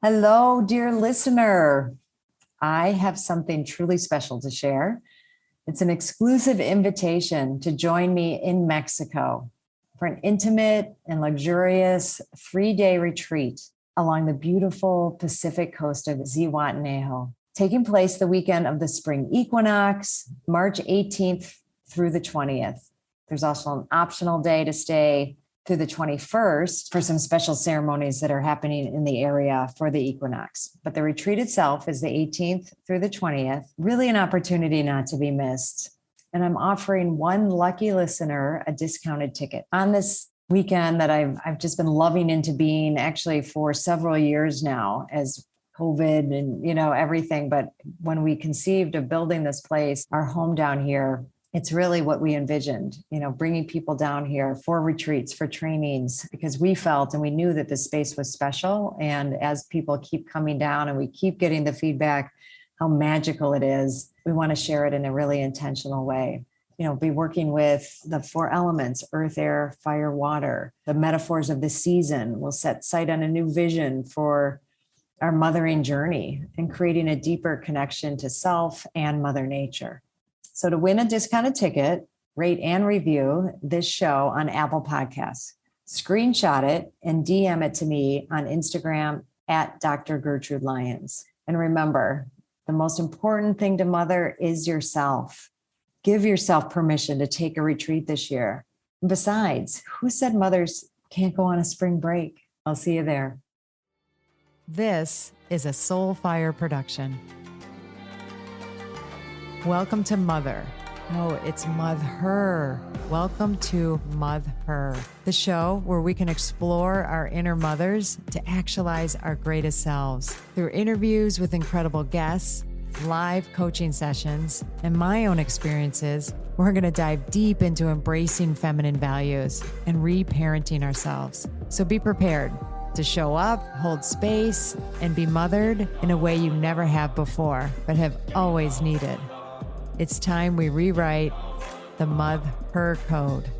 Hello, dear listener. I have something truly special to share. It's an exclusive invitation to join me in Mexico for an intimate and luxurious 3-day retreat along the beautiful Pacific coast of Zihuatanejo, taking place the weekend of the spring equinox, March 18th through the 20th. There's also an optional day to stay through the 21st for some special ceremonies that are happening in the area for the equinox. But the retreat itself is the 18th through the 20th, really an opportunity not to be missed. And I'm offering one lucky listener a discounted ticket on this weekend that I've just been loving into being actually for several years now as COVID and, everything. But when we conceived of building this place, our home down here, it's really what we envisioned, bringing people down here for retreats, for trainings, because we felt and we knew that this space was special. And as people keep coming down and we keep getting the feedback, how magical it is, we want to share it in a really intentional way. Be working with the 4 elements, earth, air, fire, water, the metaphors of the season. We'll set sight on a new vision for our mothering journey and creating a deeper connection to self and Mother Nature. So to win a discounted ticket, rate and review this show on Apple Podcasts. Screenshot it and DM it to me on Instagram at Dr. Gertrude Lyons. And remember, the most important thing to mother is yourself. Give yourself permission to take a retreat this year. And besides, who said mothers can't go on a spring break? I'll see you there. This is a Soulfire production. Welcome to Mother. No, it's Mother. Welcome to Mother, the show where we can explore our inner mothers to actualize our greatest selves. Through interviews with incredible guests, live coaching sessions, and my own experiences, we're going to dive deep into embracing feminine values and reparenting ourselves. So be prepared to show up, hold space, and be mothered in a way you never have before, but have always needed. It's time we rewrite the Mother Code.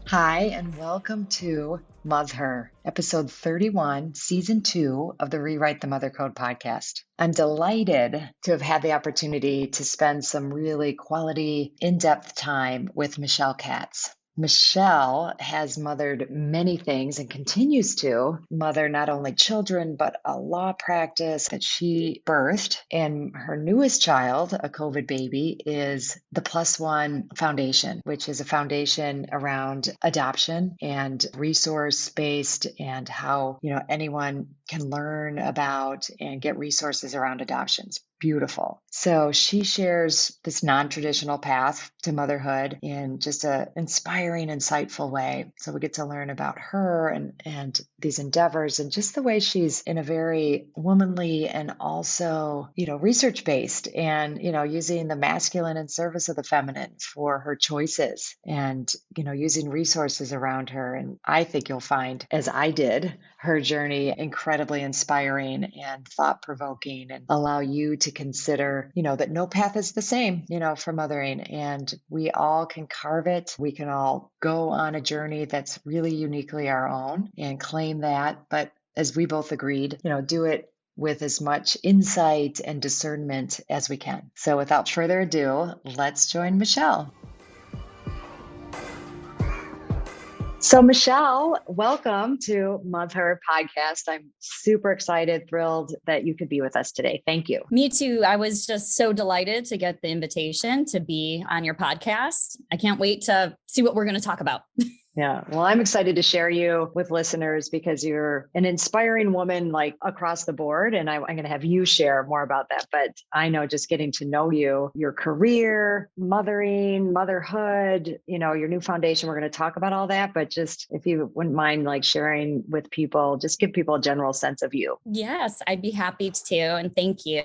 Hi, and welcome to Mother, episode 31, season 2 of the Rewrite the Mother Code podcast. I'm delighted to have had the opportunity to spend some really quality, in-depth time with Michele Katz. Michele has mothered many things and continues to mother not only children, but a law practice that she birthed. And her newest child, a COVID baby, is the Plus One Foundation, which is a foundation around adoption and resource-based and how, anyone can learn about and get resources around adoptions. Beautiful. So she shares this non-traditional path to motherhood in just an inspiring, insightful way. So we get to learn about her and these endeavors and just the way she's in a very womanly and also, research-based and, using the masculine in service of the feminine for her choices and, using resources around her. And I think you'll find, as I did, her journey incredibly inspiring and thought-provoking and allow you to consider, that no path is the same, for mothering, and we all can carve it. We can all go on a journey that's really uniquely our own and claim that. But as we both agreed, do it with as much insight and discernment as we can. So without further ado, let's join Michele. So Michele, welcome to Mother Podcast. I'm super excited, thrilled that you could be with us today. Thank you. Me too. I was just so delighted to get the invitation to be on your podcast. I can't wait to see what we're going to talk about. Yeah. Well, I'm excited to share you with listeners because you're an inspiring woman, like across the board. And I'm going to have you share more about that. But I know just getting to know you, your career, mothering, motherhood, your new foundation, we're going to talk about all that. But just if you wouldn't mind like sharing with people, just give people a general sense of you. Yes, I'd be happy to. And thank you.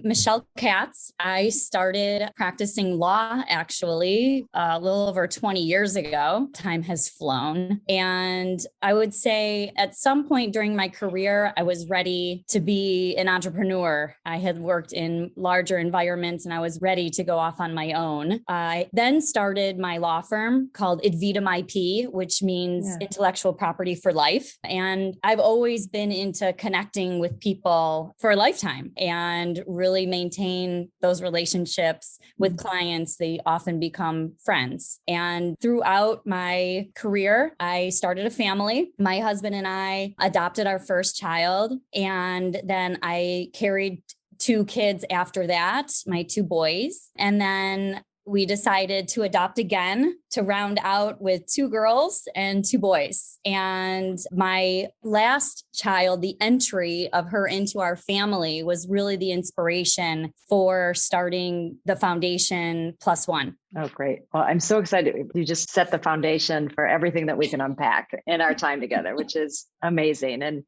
Michele Katz. I started practicing law actually a little over 20 years ago. Time time has flown. And I would say at some point during my career, I was ready to be an entrepreneur. I had worked in larger environments and I was ready to go off on my own. I then started my law firm called Idvitum IP, which means intellectual property for life. And I've always been into connecting with people for a lifetime and really maintain those relationships with clients. They often become friends. And throughout my career, I started a family. My husband and I adopted our first child, and then I carried 2 kids after that, my 2 boys. And then we decided to adopt again to round out with 2 girls and 2 boys. And my last child, the entry of her into our family, was really the inspiration for starting the foundation +1. Oh, great. Well, I'm so excited. You just set the foundation for everything that we can unpack in our time together, which is amazing. And,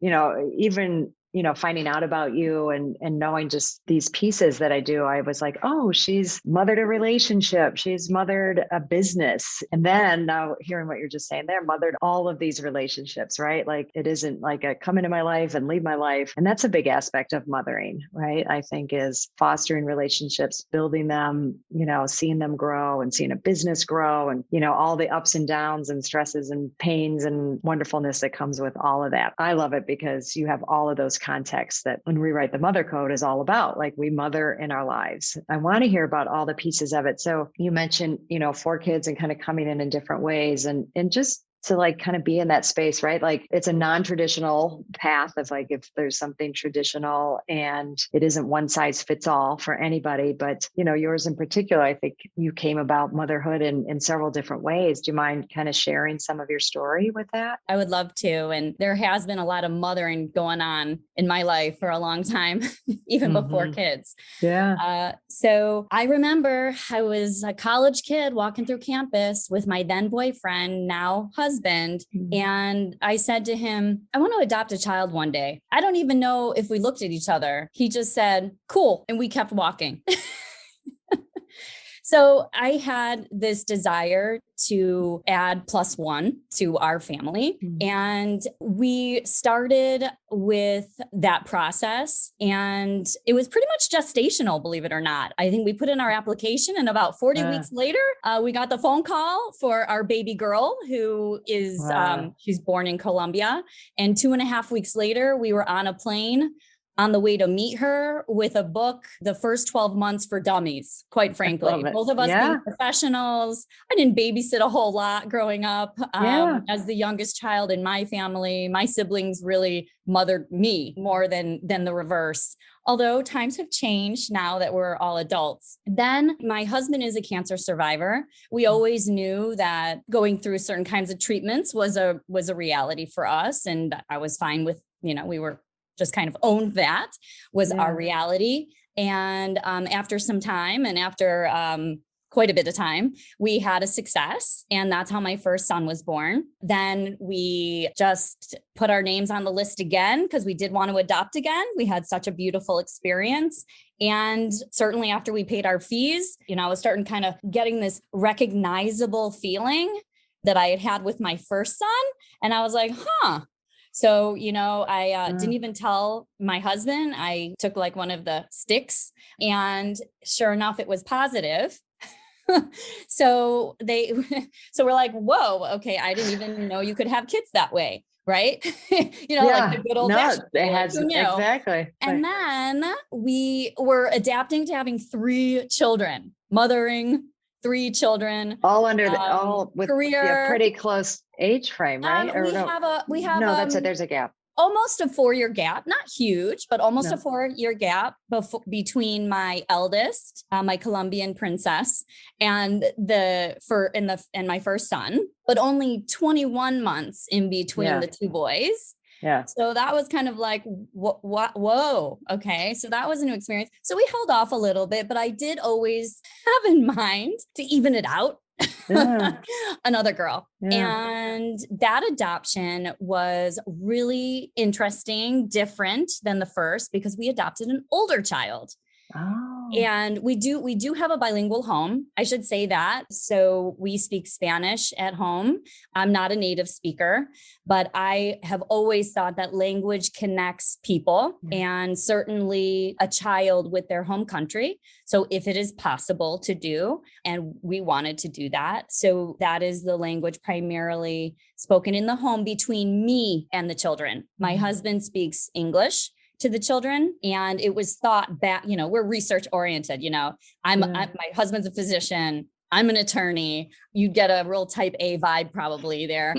even finding out about you and knowing just these pieces that I do, I was like, oh, she's mothered a relationship. She's mothered a business. And then now hearing what you're just saying there, mothered all of these relationships, right? Like it isn't like a come into my life and leave my life. And that's a big aspect of mothering, right? I think is fostering relationships, building them, seeing them grow and seeing a business grow and, all the ups and downs and stresses and pains and wonderfulness that comes with all of that. I love it because you have all of those contexts that when Rewrite the Mother Code is all about, like we mother in our lives. I want to hear about all the pieces of it. So you mentioned, 4 kids and kind of coming in different ways and just to like kind of be in that space, right? Like it's a non-traditional path of like, if there's something traditional and it isn't one size fits all for anybody, but yours in particular, I think you came about motherhood in several different ways. Do you mind kind of sharing some of your story with that? I would love to. And there has been a lot of mothering going on in my life for a long time, even before kids. Yeah. So I remember I was a college kid walking through campus with my then boyfriend, now husband. And I said to him, I want to adopt a child one day. I don't even know if we looked at each other. He just said, cool. And we kept walking. So I had this desire to add +1 to our family. And we started with that process. And it was pretty much gestational, believe it or not. I think we put in our application and about 40 weeks later, we got the phone call for our baby girl who is, she's born in Colombia. And 2.5 weeks later, we were on a plane on the way to meet her with a book, The First 12 Months for Dummies, quite frankly. Both of us being professionals. I didn't babysit a whole lot growing up. As the youngest child in my family, my siblings really mothered me more than the reverse. Although times have changed now that we're all adults. Then my husband is a cancer survivor. We always knew that going through certain kinds of treatments was a reality for us. And I was fine with, we were just kind of owned that was our reality. And after some time and after quite a bit of time, we had a success. And that's how my first son was born. Then we just put our names on the list again because we did want to adopt again. We had such a beautiful experience. And certainly after we paid our fees, I was starting kind of getting this recognizable feeling that I had with my first son. And I was like, So, I didn't even tell my husband. I took like one of the sticks and sure enough, it was positive. So we're like, whoa, okay. I didn't even know you could have kids that way. Right. Like the good old exactly. And then we were adapting to having 3 children, mothering 3 children, all under all with career, a pretty close age frame, right? We have there's a gap. Almost a 4-year gap, not huge, but almost a 4-year gap between my eldest, my Colombian princess, and my first son, but only 21 months in between the 2 boys. Yeah. So that was kind of like, whoa. Okay. So that was a new experience. So we held off a little bit, but I did always have in mind to even it out. Another girl. And that adoption was really interesting, different than the first because we adopted an older child. Oh. And we do have a bilingual home. I should say that. So we speak Spanish at home. I'm not a native speaker, but I have always thought that language connects people and certainly a child with their home country. So if it is possible to do, and we wanted to do that. So that is the language primarily spoken in the home between me and the children. My husband speaks English to the children. And it was thought back, we're research oriented, my husband's a physician. I'm an attorney. You get a real type A vibe probably there.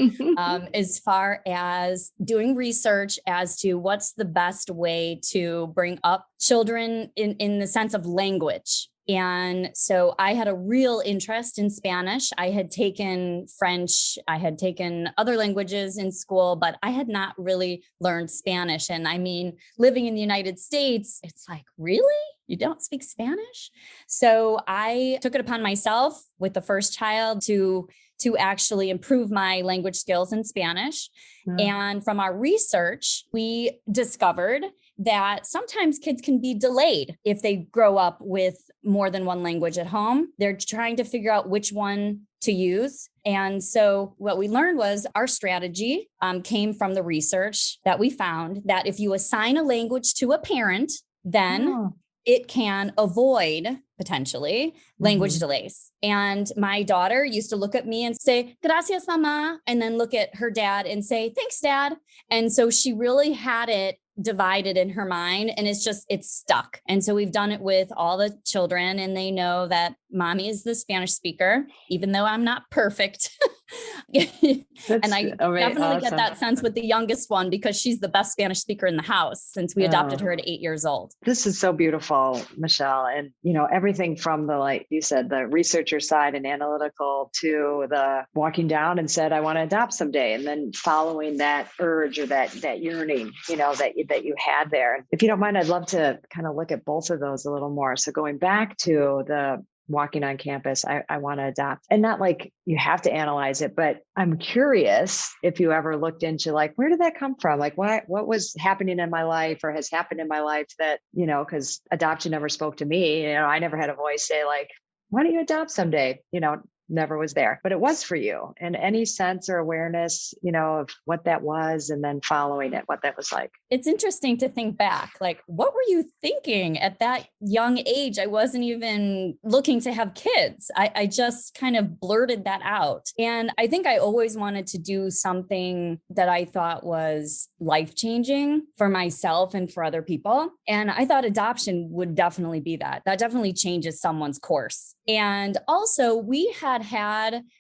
As far as doing research as to what's the best way to bring up children in the sense of language. And so I had a real interest in Spanish. I had taken French, I had taken other languages in school, but I had not really learned Spanish. And I mean, living in the United States, it's like, really? You don't speak Spanish? So I took it upon myself with the first child to actually improve my language skills in Spanish. And from our research, we discovered that sometimes kids can be delayed if they grow up with more than one language at home. They're trying to figure out which one to use. And so what we learned was our strategy came from the research that we found that if you assign a language to a parent, then it can avoid potentially language delays. And my daughter used to look at me and say, gracias, mama, and then look at her dad and say, thanks, dad. And so she really had it divided in her mind, and it's stuck. And so we've done it with all the children, and they know that mommy is the Spanish speaker, even though I'm not perfect. And I definitely get that sense with the youngest one because she's the best Spanish speaker in the house since we adopted her at 8 years old. This is so beautiful, Michele. And, everything from the, like you said, the researcher side and analytical to the walking down and said, I want to adopt someday. And then following that urge or that yearning, that you had there. If you don't mind, I'd love to kind of look at both of those a little more. So going back to the walking on campus, I want to adopt, and not like you have to analyze it, but I'm curious if you ever looked into like, where did that come from? Like what was happening in my life or has happened in my life that, because adoption never spoke to me. I never had a voice say like, why don't you adopt someday? Never was there, but it was for you. And any sense or awareness, of what that was, and then following it, what that was like. It's interesting to think back, like, what were you thinking at that young age? I wasn't even looking to have kids. I just kind of blurted that out. And I think I always wanted to do something that I thought was life-changing for myself and for other people. And I thought adoption would definitely be that. That definitely changes someone's course. And also we had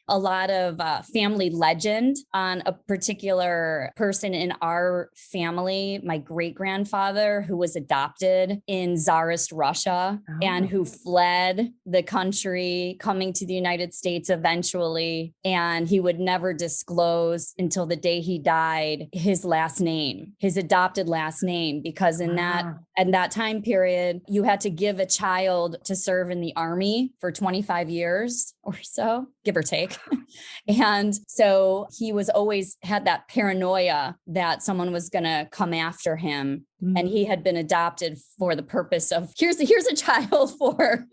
a lot of family legend on a particular person in our family, my great-grandfather, who was adopted in Tsarist Russia and who fled the country, coming to the United States eventually. And he would never disclose until the day he died his last name, his adopted last name, because in that time period, you had to give a child to serve in the army for 25 years or so, give or take. And so he was always had that paranoia that someone was going to come after him. And he had been adopted for the purpose of here's a child for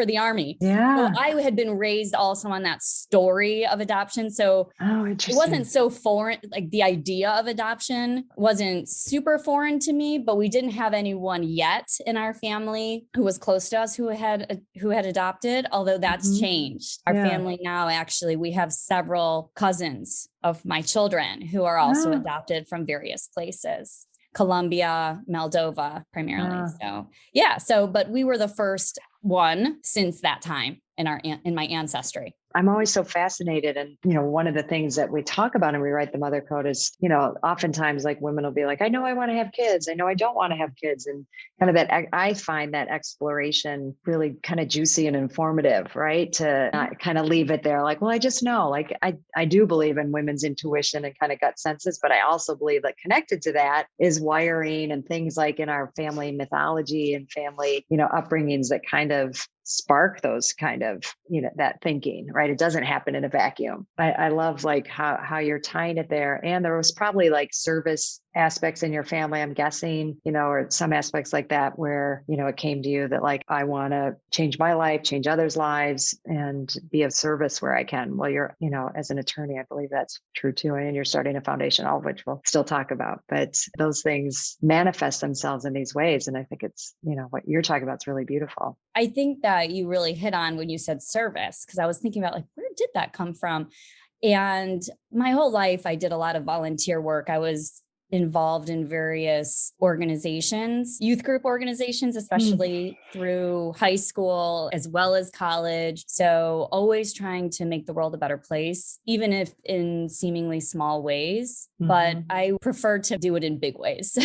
the army. Yeah. So I had been raised also on that story of adoption. So it wasn't so foreign, like the idea of adoption wasn't super foreign to me, but we didn't have anyone yet in our family who was close to us who had adopted, although that's changed. Our family now, actually, we have several cousins of my children who are also adopted from various places. Colombia, Moldova, primarily. But we were the first one since that time in my ancestry. I'm always so fascinated. And, one of the things that we talk about and Rewrite the Mother Code is, oftentimes like women will be like, I know I want to have kids. I know I don't want to have kids. And kind of that, I find that exploration really kind of juicy and informative, right? To not kind of leave it there like, well, I just know, like, I do believe in women's intuition and kind of gut senses, but I also believe that connected to that is wiring and things like in our family mythology and family, upbringings that kind of spark those kind of, that thinking, right? It doesn't happen in a vacuum. I love like how you're tying it there. And there was probably like service aspects in your family, I'm guessing, or some aspects like that where, it came to you that like, I want to change my life, change others' lives, and be of service where I can. Well, you're, as an attorney, I believe that's true too. And you're starting a foundation, all of which we'll still talk about. But those things manifest themselves in these ways. And I think it's, what you're talking about is really beautiful. I think that you really hit on when you said service, because I was thinking about like, where did that come from? And my whole life, I did a lot of volunteer work. I was involved in various organizations, youth group organizations, especially through high school as well as college. So always trying to make the world a better place, even if in seemingly small ways. But I prefer to do it in big ways.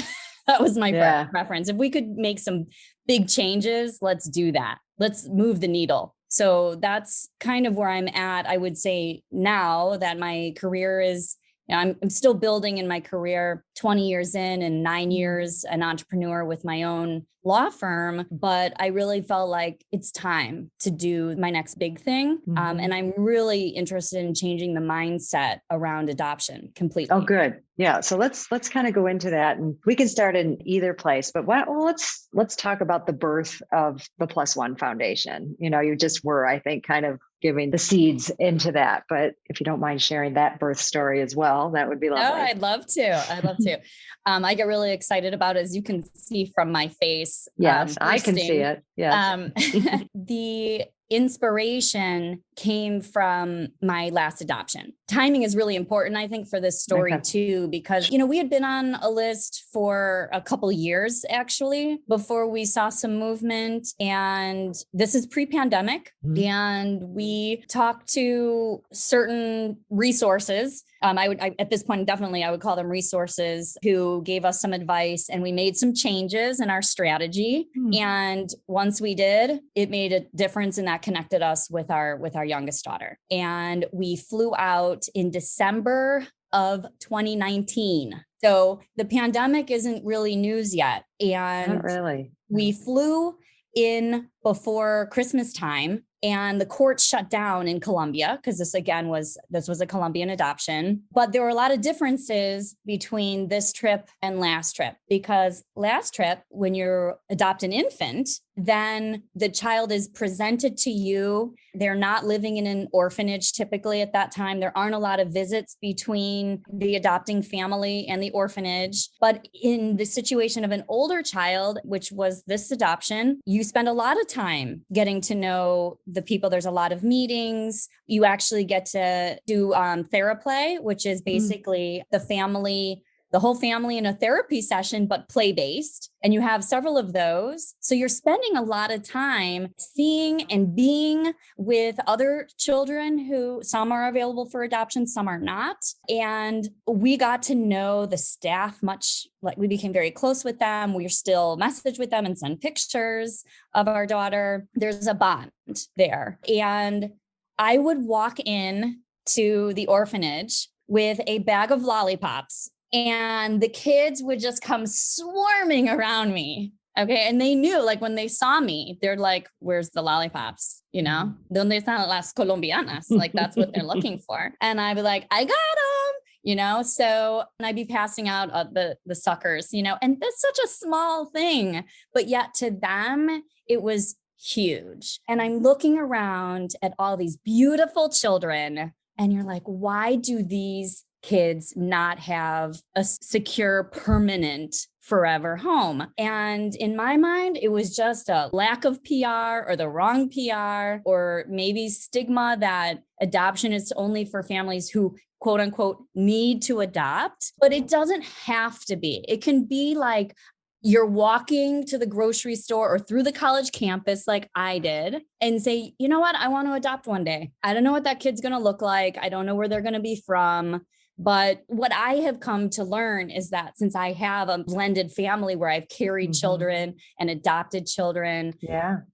That was my preference. If we could make some big changes, let's do that. Let's move the needle. So that's kind of where I'm at. I would say now that my career is, I'm still building in my career, 20 years in and 9 years an entrepreneur with my own law firm. But I really felt like it's time to do my next big thing. And I'm really interested in changing the mindset around adoption completely. Oh, good. Yeah. So let's kind of go into that, and we can start in either place, but let's talk about the birth of the Plus One Foundation. You just were, I think, kind of giving the seeds into that, but if you don't mind sharing that birth story as well, that would be lovely. Oh, I'd love to. I get really excited about it, as you can see from my face. Yes, I can see it. Yes. The inspiration came from my last adoption. Timing is really important, I think, for this story too, because, we had been on a list for a couple years, actually, before we saw some movement. And this is pre-pandemic. And we talked to certain resources. At this point, definitely, I would call them resources, who gave us some advice, and we made some changes in our strategy. And once we did, it made a difference, and that connected us with our youngest daughter. And we flew out in December of 2019. So the pandemic isn't really news yet. And not really. We flew in before Christmas time, and the court shut down in Colombia, because this was a Colombian adoption. But there were a lot of differences between this trip and last trip, because last trip, when you adopt an infant, then the child is presented to you. They're not living in an orphanage typically at that time. There aren't a lot of visits between the adopting family and the orphanage. But in the situation of an older child, which was this adoption, you spend a lot of time getting to know the people. There's a lot of meetings. You actually get to do theraplay, which is basically the whole family in a therapy session, but play-based. And you have several of those. So you're spending a lot of time seeing and being with other children who, some are available for adoption, some are not. And we got to know the staff we became very close with them. We're still message with them and send pictures of our daughter. There's a bond there. And I would walk in to the orphanage with a bag of lollipops, and the kids would just come swarming around me. Okay. And they knew, like, when they saw me, they're like, where's the lollipops? Donde están las colombianas? Like, that's what they're looking for. And I'd be like, I got them, so, and I'd be passing out the suckers, and that's such a small thing, but yet to them, it was huge. And I'm looking around at all these beautiful children, and you're like, why do these kids not have a secure, permanent, forever home? And in my mind, it was just a lack of PR, or the wrong PR, or maybe stigma that adoption is only for families who, quote unquote, need to adopt. But it doesn't have to be. It can be like, you're walking to the grocery store or through the college campus like I did, and say, you know what? I want to adopt one day. I don't know what that kid's going to look like. I don't know where they're going to be from. But what I have come to learn is that since I have a blended family where I've carried children and adopted children,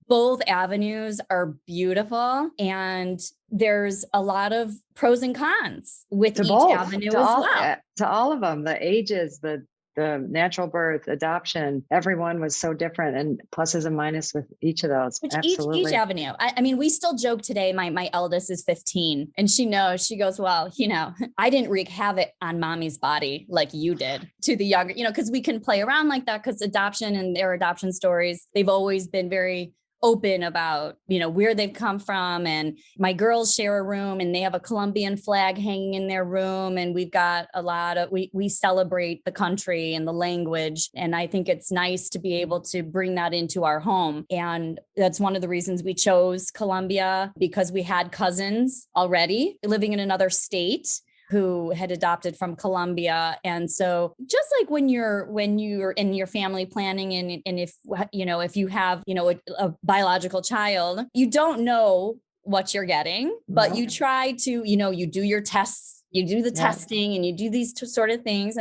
both avenues are beautiful. And there's a lot of pros and cons with each avenue as well. To all of them, the ages, the the natural birth, adoption, everyone was so different, and pluses and minuses with each of those. Which Absolutely. each avenue. I mean, we still joke today. My eldest is 15 and she knows, she goes, well, I didn't wreak havoc on mommy's body like you did to the younger, because we can play around like that, because adoption and their adoption stories, they've always been very open about, where they've come from. And my girls share a room and they have a Colombian flag hanging in their room. And we've got we celebrate the country and the language. And I think it's nice to be able to bring that into our home. And that's one of the reasons we chose Colombia, because we had cousins already living in another state who had adopted from Colombia. And so just like when you're in your family planning and if you have, a biological child, you don't know what you're getting, but you try to, you do your tests, you do the testing and you do these sort of things.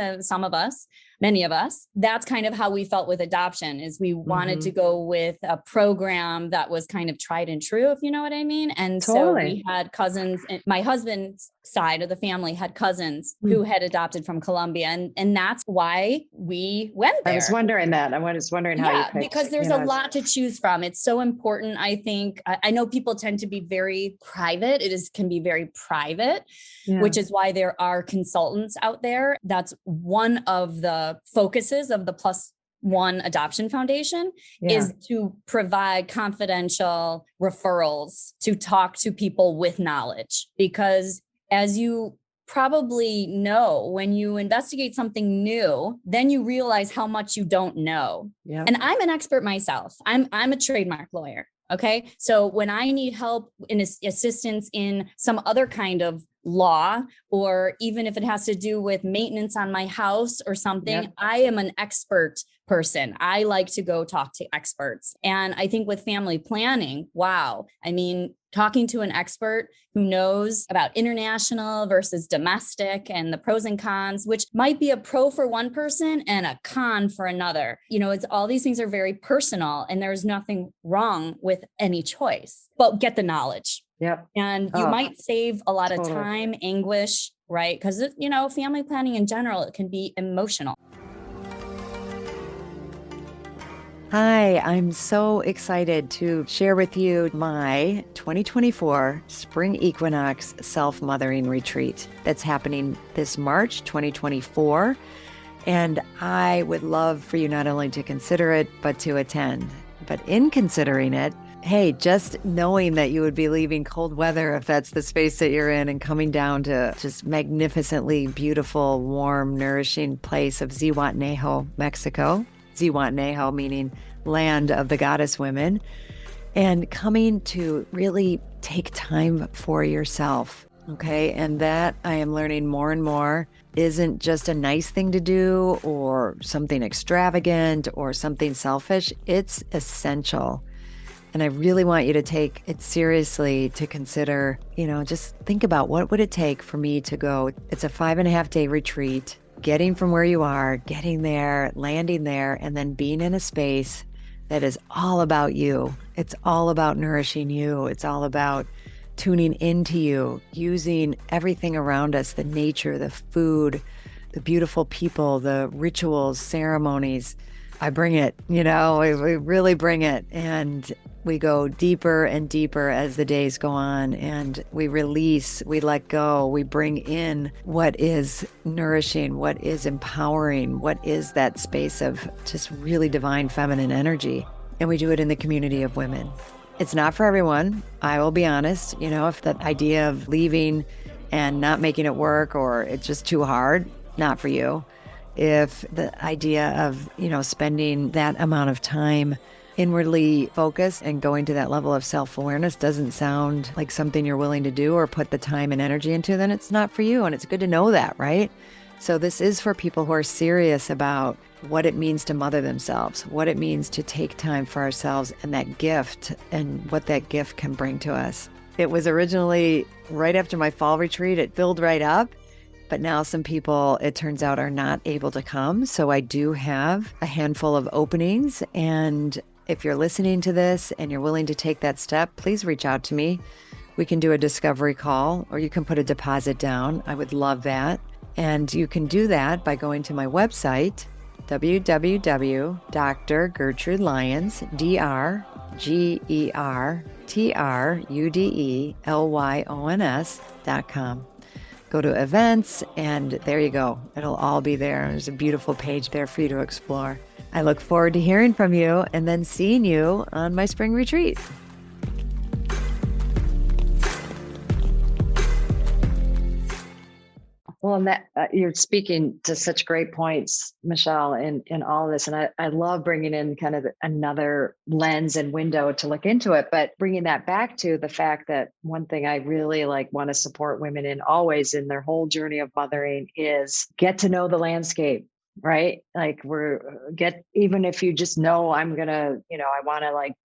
Many of us, that's kind of how we felt with adoption, is we wanted to go with a program that was kind of tried and true, if you know what I mean. And so we had cousins, and my husband's side of the family had cousins who had adopted from Colombia. And that's why we went there. I was wondering that. I was wondering how you picked. Because there's a lot to choose from. It's so important. I think, I know people tend to be very private. Can be very private, which is why there are consultants out there. That's one of the focuses of the +1 Adoption Foundation is to provide confidential referrals to talk to people with knowledge, because as you probably know, when you investigate something new, then you realize how much you don't know. Yep. And I'm an expert myself. I'm a trademark lawyer. Okay. So when I need help in assistance in some other kind of law, or even if it has to do with maintenance on my house or something, I am an expert person. I like to go talk to experts. And I think with family planning, talking to an expert who knows about international versus domestic and the pros and cons, which might be a pro for one person and a con for another. It's all these things are very personal, and there's nothing wrong with any choice, but get the knowledge. Yep. And you might save a lot of time, anguish, right? Because, family planning in general, it can be emotional. Hi, I'm so excited to share with you my 2024 Spring Equinox Self-Mothering Retreat that's happening this March 2024. And I would love for you not only to consider it, but to attend. But in considering it, hey, just knowing that you would be leaving cold weather, if that's the space that you're in, and coming down to just magnificently beautiful, warm, nourishing place of Zihuatanejo, Mexico. Zihuatanejo meaning land of the goddess women, and coming to really take time for yourself. Okay. And that I am learning more and more isn't just a nice thing to do or something extravagant or something selfish. It's essential. And I really want you to take it seriously, to consider, just think about what would it take for me to go. It's a 5.5-day retreat, getting from where you are, getting there, landing there, and then being in a space that is all about you. It's all about nourishing you. It's all about tuning into you, using everything around us, the nature, the food, the beautiful people, the rituals, ceremonies. I bring it, we really bring it. And we go deeper and deeper as the days go on, and we release, we let go, we bring in what is nourishing, what is empowering, what is that space of just really divine feminine energy. And we do it in the community of women. It's not for everyone. I will be honest, if the idea of leaving and not making it work, or it's just too hard, not for you. If the idea of, spending that amount of time inwardly focused and going to that level of self-awareness doesn't sound like something you're willing to do or put the time and energy into, then it's not for you. And it's good to know that, right? So this is for people who are serious about what it means to mother themselves, what it means to take time for ourselves, and that gift and what that gift can bring to us. It was originally right after my fall retreat. It filled right up. But now some people, it turns out, are not able to come. So I do have a handful of openings. And if you're listening to this and you're willing to take that step, please reach out to me. We can do a discovery call, or you can put a deposit down. I would love that. And you can do that by going to my website, www.drgertrudelyons, DrGertrudelyons.com. Go to events, and there you go. It'll all be there. There's a beautiful page there for you to explore. I look forward to hearing from you and then seeing you on my spring retreat. Well, and that you're speaking to such great points, Michele, in all of this. And I love bringing in kind of another lens and window to look into it, but bringing that back to the fact that one thing I really want to support women in always in their whole journey of mothering is get to know the landscape. Right? Even if you just know I want to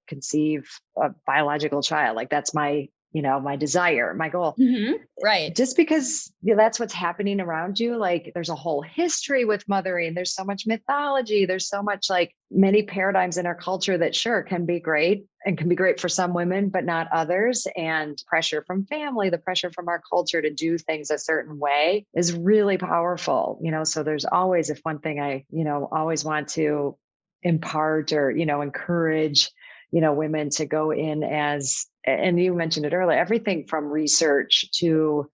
conceive a biological child, that's my my desire, my goal. Mm-hmm. Right. Just because that's what's happening around you. There's a whole history with mothering. There's so much mythology. There's so much many paradigms in our culture that sure can be great and can be great for some women, but not others. And pressure from family, the pressure from our culture to do things a certain way is really powerful. So there's always, if one thing I, always want to impart or, encourage, women to go in as, and you mentioned it earlier, everything from research to,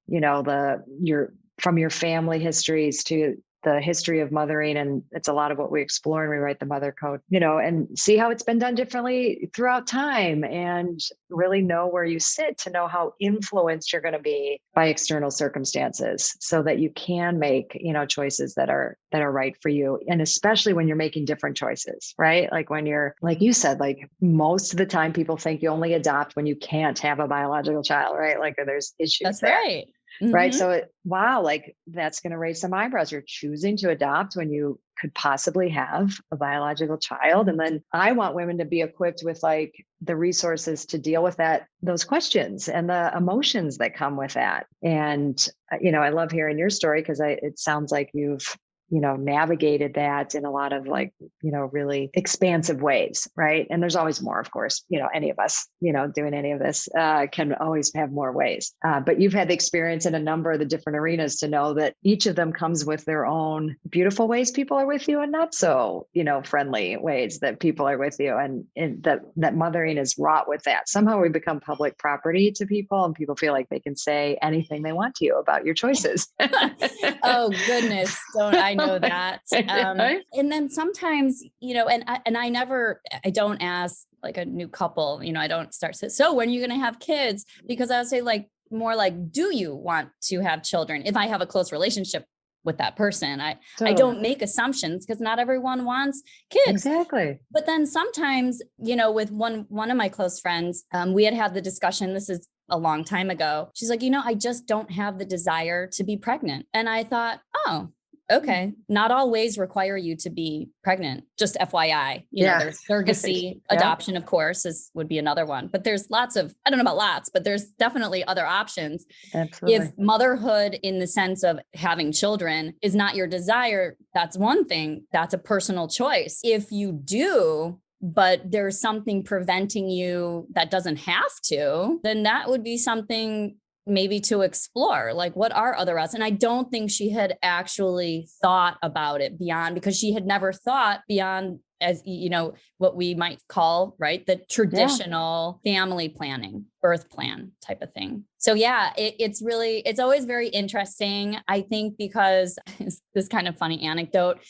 from your family histories to the history of mothering. And it's a lot of what we explore and rewrite the mother code, and see how it's been done differently throughout time and really know where you sit to know how influenced you're going to be by external circumstances so that you can make, choices that are right for you. And especially when you're making different choices, right? When you're, like you said, most of the time people think you only adopt when you can't have a biological child, right? There's issues. That's there. right. Mm-hmm. Right. So, that's going to raise some eyebrows. You're choosing to adopt when you could possibly have a biological child. And then I want women to be equipped with the resources to deal with those questions and the emotions that come with that. And, I love hearing your story because it sounds like you've navigated that in a lot of really expansive ways. Right. And there's always more, of course, any of us, doing any of this can always have more ways. But you've had the experience in a number of the different arenas to know that each of them comes with their own beautiful ways people are with you and not so, friendly ways that people are with you. And that mothering is wrought with that. Somehow we become public property to people and people feel like they can say anything they want to you about your choices. Oh, goodness. Don't I know that. And then sometimes, I don't ask a new couple, I don't start, so when are you going to have kids? Because I would say more do you want to have children? If I have a close relationship with that person, I don't make assumptions because not everyone wants kids. Exactly. But then sometimes, with one of my close friends, we had the discussion, this is a long time ago. She's like, I just don't have the desire to be pregnant. And I thought, oh, okay. Not all ways require you to be pregnant. Just FYI, there's surrogacy, adoption, of course, would be another one. But there's lots of, I don't know about lots, but there's definitely other options. Absolutely. If motherhood in the sense of having children is not your desire, that's one thing. That's a personal choice. If you do, but there's something preventing you that doesn't have to, then that would be something maybe to explore, what are other routes? And I don't think she had actually thought about it beyond, because she had never thought beyond, as what we might call, right, the traditional family planning, birth plan type of thing. So it's always very interesting. I think because this kind of funny anecdote,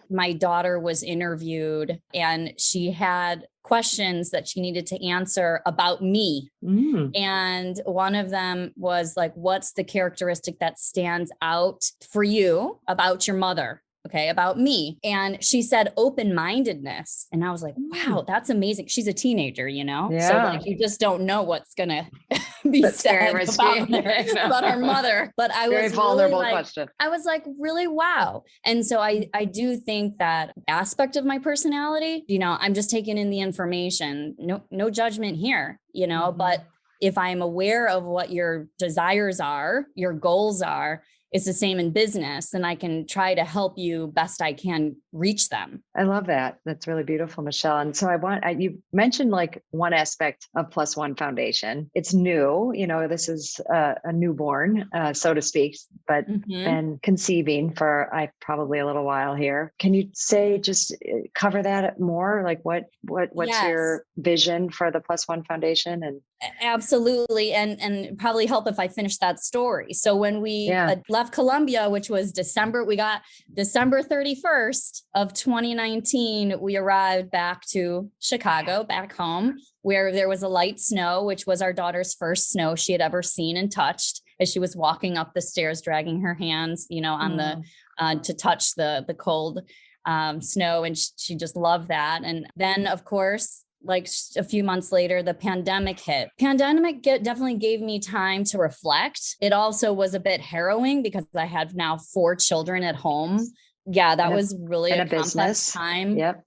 my daughter was interviewed and she had questions that she needed to answer about me. And one of them was what's the characteristic that stands out for you about your mother? Okay, about me. And she said open-mindedness. And I was like, wow, that's amazing. She's a teenager, So you just don't know what's going to be said about her mother. But I was vulnerable question. I was really, wow. And so I do think that aspect of my personality, I'm just taking in the information, no judgment here, but if I'm aware of what your desires are, your goals are, it's the same in business, and I can try to help you best I can reach them. I love that. That's really beautiful, Michelle. And so you mentioned like one aspect of Plus One Foundation. It's new, this is a newborn, so to speak, but been conceiving for probably a little while here. Can you just cover that more? Like what's your vision for the Plus One Foundation? And absolutely. And probably help if I finish that story. So when we left Colombia, which was we got December 31st of 2019, we arrived back to Chicago, back home, where there was a light snow, which was our daughter's first snow she had ever seen and touched, as she was walking up the stairs, dragging her hands, on to touch the cold snow. And she just loved that. And then, of course, like a few months later, the pandemic hit. Definitely gave me time to reflect. It also was a bit harrowing because I had now 4 children at home. Yeah, that was really a complex business time. Yep.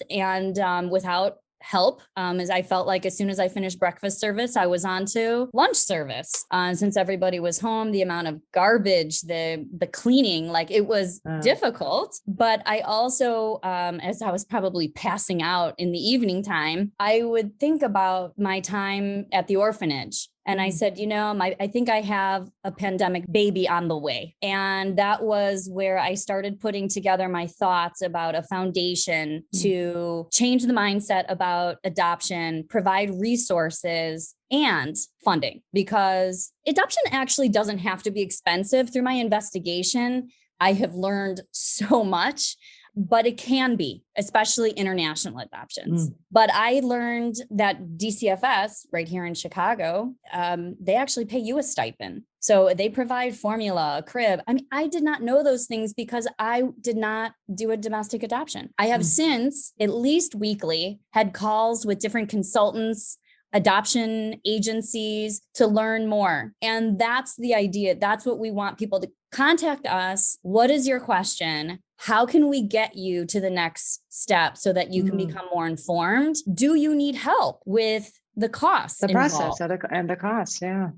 And without help, as I felt like as soon as I finished breakfast service, I was on to lunch service. Since everybody was home, the amount of garbage, the cleaning, like it was difficult. But I also, as I was probably passing out in the evening time, I would think about my time at the orphanage. And I said, I think I have a pandemic baby on the way. And that was where I started putting together my thoughts about a foundation to change the mindset about adoption, provide resources and funding, because adoption actually doesn't have to be expensive. Through my investigation, I have learned so much. But it can be, especially international adoptions. But I learned that DCFS right here in Chicago, they actually pay you a stipend. So they provide formula, a crib. I mean, I did not know those things because I did not do a domestic adoption. I have since, at least weekly, had calls with different consultants, adoption agencies to learn more. And that's the idea. That's what we want people to contact us. What is your question? How can we get you to the next step so that you can become more informed? Do you need help with the costs? The process and the cost, yeah.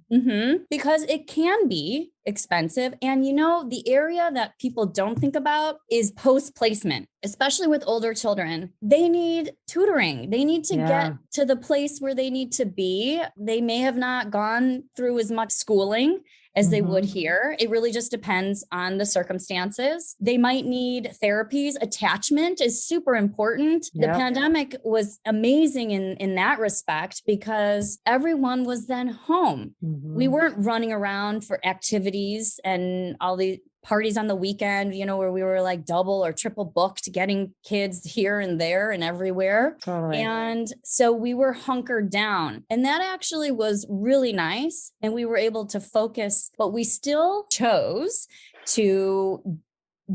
Because it can be expensive. And the area that people don't think about is post-placement, especially with older children. They need tutoring. They need to get to the place where they need to be. They may have not gone through as much schooling as they would here. It really just depends on the circumstances. They might need therapies. Attachment is super important. The pandemic was amazing in that respect because everyone was then home. We weren't running around for activities and all the parties on the weekend, where we were like double or triple booked, getting kids here and there and everywhere. Totally. And so we were hunkered down, and that actually was really nice. And we were able to focus, but we still chose to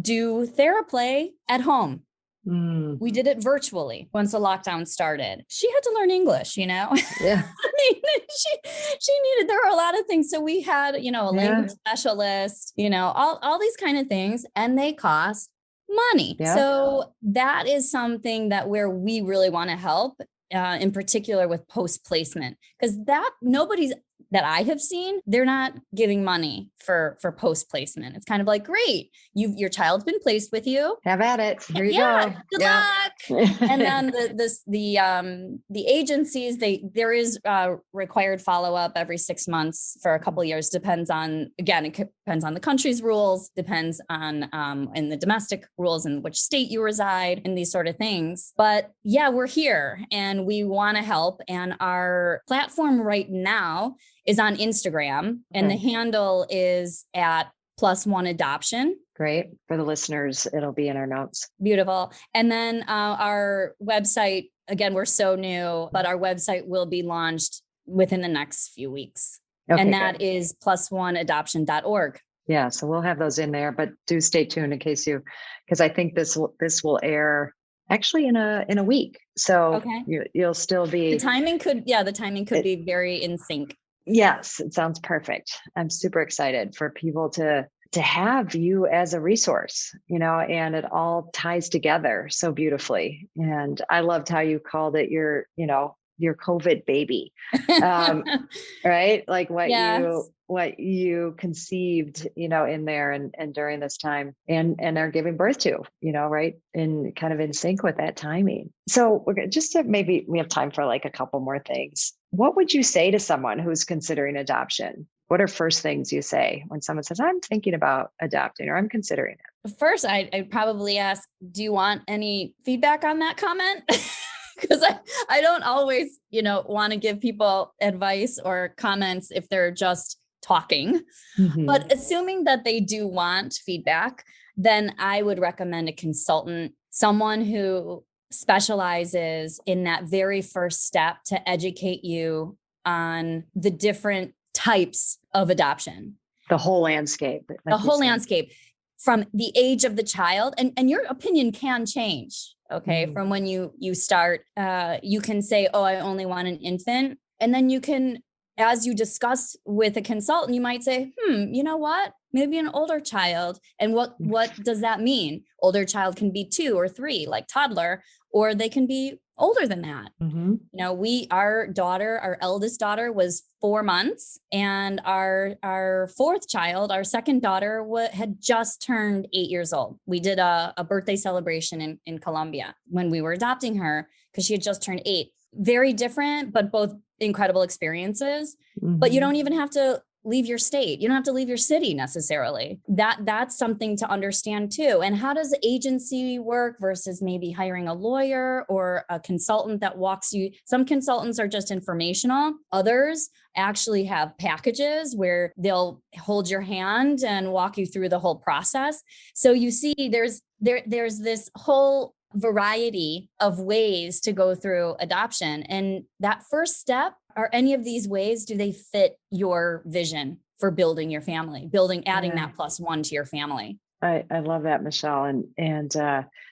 do TheraPlay at home. We did it virtually once the lockdown started. She had to learn English, Yeah. I mean, she needed, there were a lot of things. So we had, a language specialist, all these kind of things, and they cost money. Yeah. So that is something where we really want to help, in particular with post-placement, because nobody's that I have seen, they're not giving money for post-placement. It's kind of like, great, your child's been placed with you. Have at it. Here you go. Good luck. And then the agencies, there is required follow-up every 6 months for a couple of years. It depends on the country's rules, depends on in the domestic rules in which state you reside, and these sort of things. But yeah, we're here and we want to help. And our platform right now is on Instagram, and the handle is at +1 adoption. Great. For the listeners, it'll be in our notes. Beautiful. And then our website, again, we're so new, but our website will be launched within the next few weeks. Okay, and that is +1adoption.org. Yeah. So we'll have those in there, but do stay tuned because I think this will air actually in a week. So you'll still be. The timing could be very in sync. Yes, it sounds perfect. I'm super excited for people to have you as a resource, and it all ties together so beautifully. And I loved how you called it your your COVID baby, right? Like Yes. what you conceived, in there and during this time and are giving birth to, right. And kind of in sync with that timing. So we're gonna just to maybe we have time for like a couple more things. What would you say to someone who's considering adoption? What are first things you say when someone says, I'm thinking about adopting or I'm considering it? First, I'd probably ask, do you want any feedback on that comment? Because I don't always, want to give people advice or comments if they're just talking. Mm-hmm. But assuming that they do want feedback, then I would recommend a consultant, someone who specializes in that very first step to educate you on the different types of adoption. The whole landscape. Like the whole landscape from the age of the child. And your opinion can change. Okay. Mm. From when you start, you can say, oh, I only want an infant. And then you can, as you discuss with a consultant, you might say, you know what? Maybe an older child. And what does that mean? Older child can be 2 or 3, like toddler, or they can be older than that. Mm-hmm. Our eldest daughter was 4 months, and our fourth child, our second daughter, had just turned 8 years old. We did a birthday celebration in Colombia when we were adopting her because she had just turned 8. Very different, but both incredible experiences. Mm-hmm. But you don't even have to leave your state. You don't have to leave your city necessarily. That's something to understand too. And how does agency work versus maybe hiring a lawyer or a consultant that walks you? Some consultants are just informational. Others actually have packages where they'll hold your hand and walk you through the whole process. So you see, there's this whole variety of ways to go through adoption. And that first step, are any of these ways, do they fit your vision for building your family, adding that +1 to your family? I love that, Michelle. And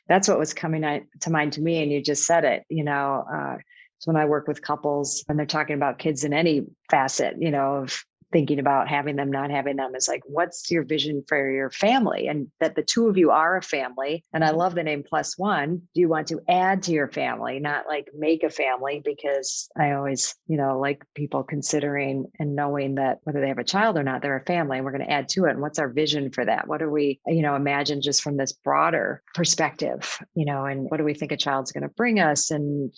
that's what was coming to mind to me. And you just said it, so when I work with couples and they're talking about kids in any facet, of thinking about having them, not having them, is like, what's your vision for your family? And that the two of you are a family. And I love the name +1. Do you want to add to your family, not like make a family? Because I always, like people considering and knowing that whether they have a child or not, they're a family, and we're going to add to it. And what's our vision for that? What do we, imagine just from this broader perspective, and what do we think a child's going to bring us? And,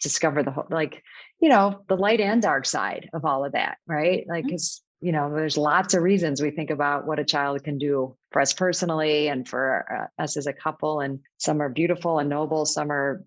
discover the whole, the light and dark side of all of that, right? Like, because, there's lots of reasons we think about what a child can do for us personally and for us as a couple. And some are beautiful and noble. Some are,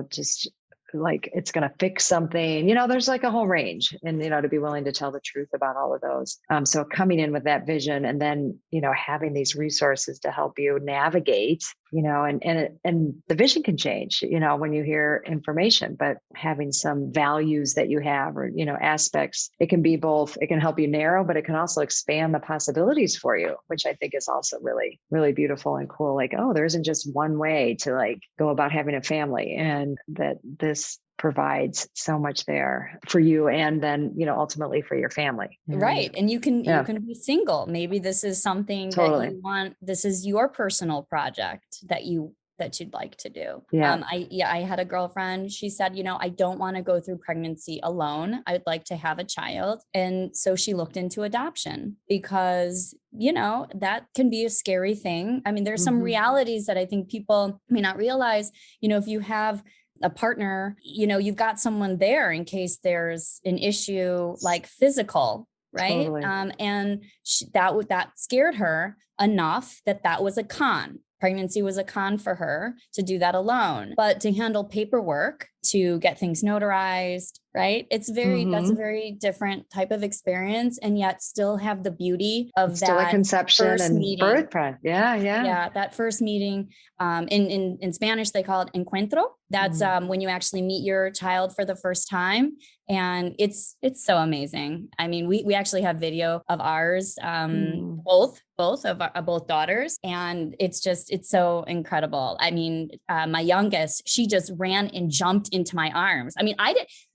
just like it's going to fix something, there's like a whole range, and, to be willing to tell the truth about all of those. So coming in with that vision and then, having these resources to help you navigate, and the vision can change, when you hear information, but having some values that you have or, aspects, it can be both. It can help you narrow, but it can also expand the possibilities for you, which I think is also really, really beautiful and cool. Like, oh, there isn't just one way to like go about having a family, and that this provides so much there for you and then, ultimately for your family. Right. And you can be single. Maybe this is something that you want. This is your personal project that you'd like to do. Yeah. I had a girlfriend. She said, I don't want to go through pregnancy alone. I'd like to have a child. And so she looked into adoption because, that can be a scary thing. I mean, there's some realities that I think people may not realize, if you have a partner, you've got someone there in case there's an issue like physical, right? Totally. And that scared her enough that was a con. Pregnancy was a con for her to do that alone, but to handle paperwork, to get things notarized, right? That's a very different type of experience, and yet still have the beauty of it's still a conception and meeting. Birth. Yeah. That first meeting, in Spanish, they call it encuentro. That's when you actually meet your child for the first time. And it's so amazing. I mean, we actually have video of ours, both daughters. And it's so incredible. I mean, my youngest, she just ran and jumped into my arms. I mean,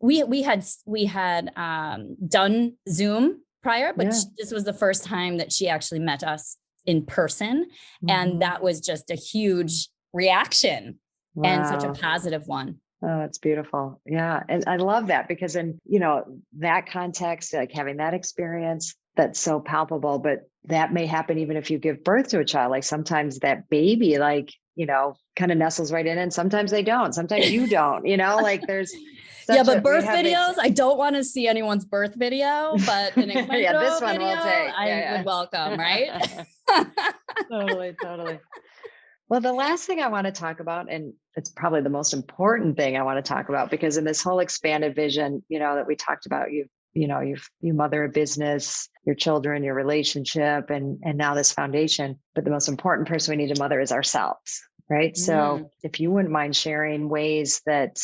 we had done Zoom prior, but this was the first time that she actually met us in person. And that was just a huge reaction. Wow. And such a positive one. Oh, it's beautiful. Yeah. And I love that because in, that context, like having that experience, that's so palpable, but that may happen even if you give birth to a child. Like sometimes that baby, kind of nestles right in and sometimes they don't. Sometimes you don't, like there's yeah, but birth videos, I don't want to see anyone's birth video, but an encuentro yeah, this one video, will take. I would welcome, right? Totally. Well, the last thing I want to talk about, and it's probably the most important thing I want to talk about, because in this whole expanded vision, that we talked about, you mother a business, your children, your relationship, and now this foundation. But the most important person we need to mother is ourselves, right? So if you wouldn't mind sharing ways that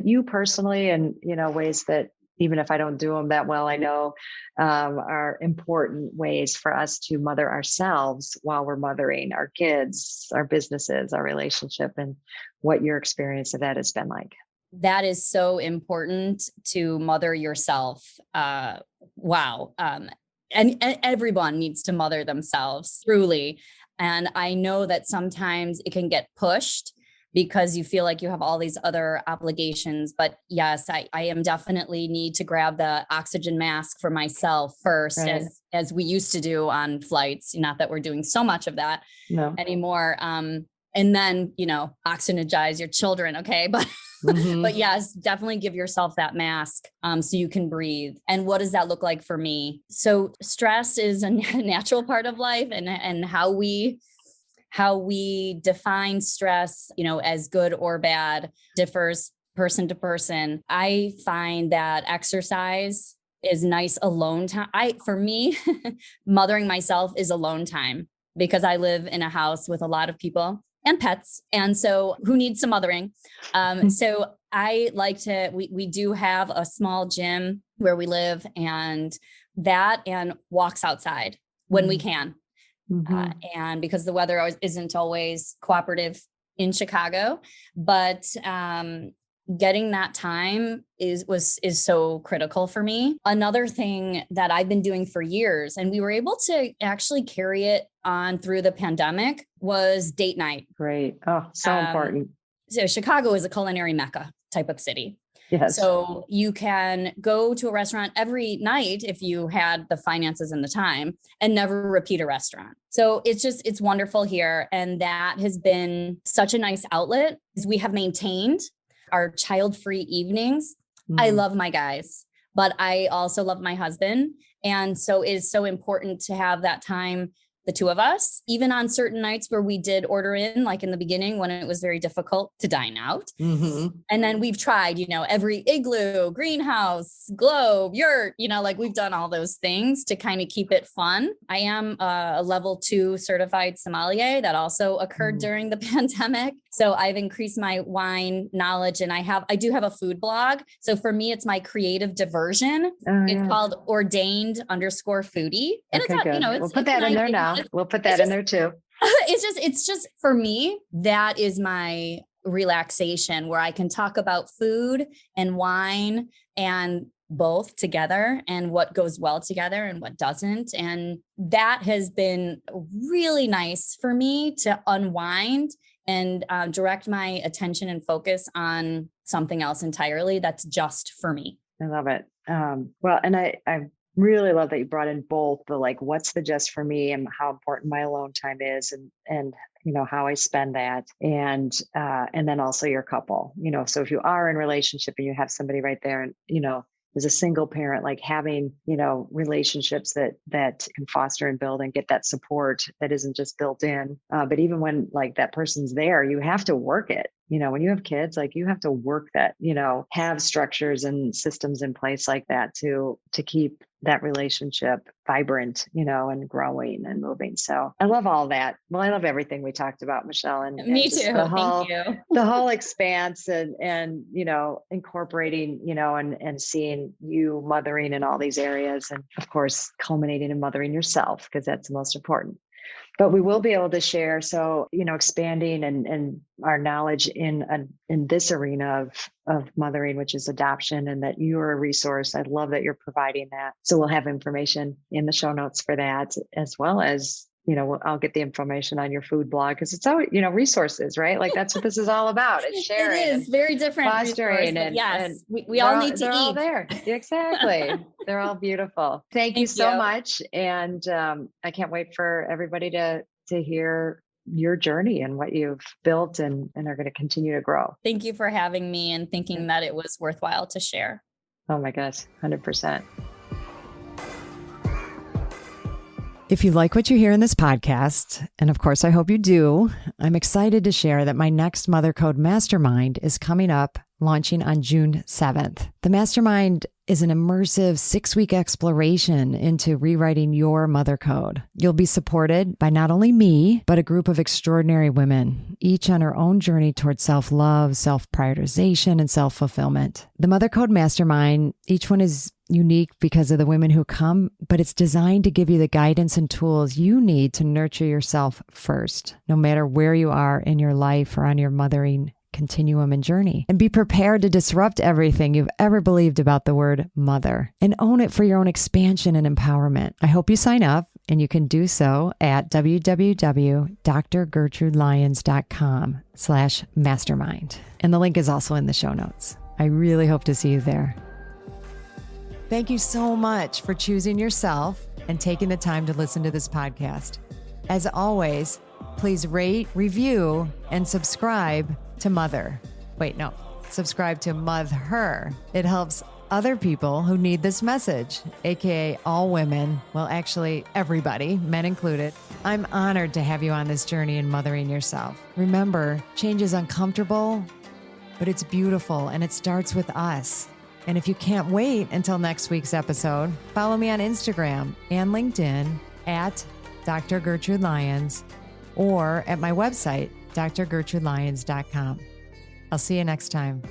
you personally, and ways that even if I don't do them that well, I know are important ways for us to mother ourselves while we're mothering our kids, our businesses, our relationship, and what your experience of that has been like. That is so important to mother yourself. Wow. And everyone needs to mother themselves, truly. And I know that sometimes it can get pushed because you feel like you have all these other obligations. But yes, I am definitely need to grab the oxygen mask for myself first, right, as we used to do on flights. Not that we're doing so much of that anymore. And then, oxygenize your children. Okay. But, but yes, definitely give yourself that mask so you can breathe. And what does that look like for me? So stress is a natural part of life, and how we define stress, as good or bad differs person to person. I find that exercise is nice alone time. For me, mothering myself is alone time because I live in a house with a lot of people and pets. And so who needs some mothering? So I like to, we do have a small gym where we live, and walks outside when we can. And because the weather isn't always cooperative in Chicago, but getting that time is so critical for me. Another thing that I've been doing for years, and we were able to actually carry it on through the pandemic, was date night. Great. Oh, so important. So Chicago is a culinary mecca type of city. Yes. So you can go to a restaurant every night if you had the finances and the time, and never repeat a restaurant. So it's wonderful here. And that has been such a nice outlet, because we have maintained our child-free evenings. I love my guys, but I also love my husband. And so it is so important to have that time, the two of us, even on certain nights where we did order in, like in the beginning when it was very difficult to dine out. And then we've tried, every igloo, greenhouse, globe, yurt, we've done all those things to kind of keep it fun. I am a level 2 certified sommelier. That also occurred during the pandemic. So I've increased my wine knowledge, and I do have a food blog. So for me, it's my creative diversion. It's called ordained_foodie. And okay, it's not, we'll put that in there now. We'll put that in there too. It's just for me, that is my relaxation, where I can talk about food and wine and both together, and what goes well together and what doesn't. And that has been really nice for me to unwind and direct my attention and focus on something else entirely that's just for me. I love it. Well, and I really love that you brought in both the, what's the just for me, and how important my alone time is, and how I spend that, and then also your couple, so if you are in relationship and you have somebody right there, and as a single parent, having, relationships that can foster and build and get that support that isn't just built in. But even when that person's there, you have to work it. When you have kids, you have to work that, have structures and systems in place like that to keep that relationship vibrant, and growing and moving. So I love all that. Well, I love everything we talked about, Michele. And me too. Thank you. The whole expanse and incorporating, and seeing you mothering in all these areas, and of course, culminating in mothering yourself, because that's the most important. But we will be able to share. So, expanding and our knowledge in this arena of mothering, which is adoption, and that you're a resource. I love that you're providing that. So we'll have information in the show notes for that, as well as I'll get the information on your food blog because it's always, resources, right? Like that's what this is all about. It's sharing. It is very different. Fostering and yes, and we all need to they're eat. all there. Exactly. They're all beautiful. Thank you so much. And I can't wait for everybody to hear your journey and what you've built and are going to continue to grow. Thank you for having me and thinking that it was worthwhile to share. Oh my gosh, 100%. If you like what you hear in this podcast, and of course I hope you do, I'm excited to share that my next Mother Code Mastermind is coming up, launching on June 7th. The Mastermind is an immersive 6-week exploration into rewriting your mother code. You'll be supported by not only me, but a group of extraordinary women, each on her own journey towards self-love, self-prioritization, and self-fulfillment. The Mother Code Mastermind, each one is unique because of the women who come, but it's designed to give you the guidance and tools you need to nurture yourself first, no matter where you are in your life or on your mothering continuum and journey. And be prepared to disrupt everything you've ever believed about the word mother and own it for your own expansion and empowerment. I hope you sign up, and you can do so at www.drgertrudelyons.com/mastermind. And the link is also in the show notes. I really hope to see you there. Thank you so much for choosing yourself and taking the time to listen to this podcast. As always, please rate, review, and subscribe to subscribe to Mother. It helps other people who need this message, aka all women, well, actually everybody, men included. I'm honored to have you on this journey in mothering yourself. Remember, change is uncomfortable, but it's beautiful, and it starts with us. And if you can't wait until next week's episode, follow me on Instagram and LinkedIn at Dr. Gertrude Lyons or at my website, drgertrudelyons.com. I'll see you next time.